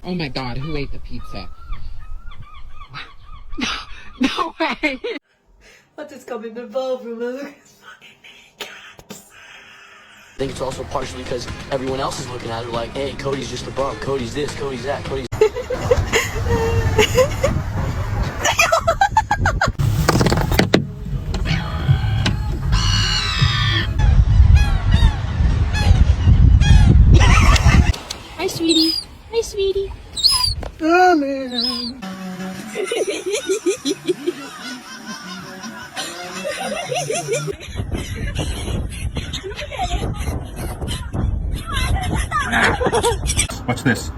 Oh my God, who ate the pizza? No way! What is coming in the ballroom? Look at his fucking kneecaps. I think it's also partially because everyone else is looking at her like, hey, Cody's just a bum. Cody's this, Cody's that, Cody's... Hi, sweetie. Hi, sweetie. Oh, man. Watch this.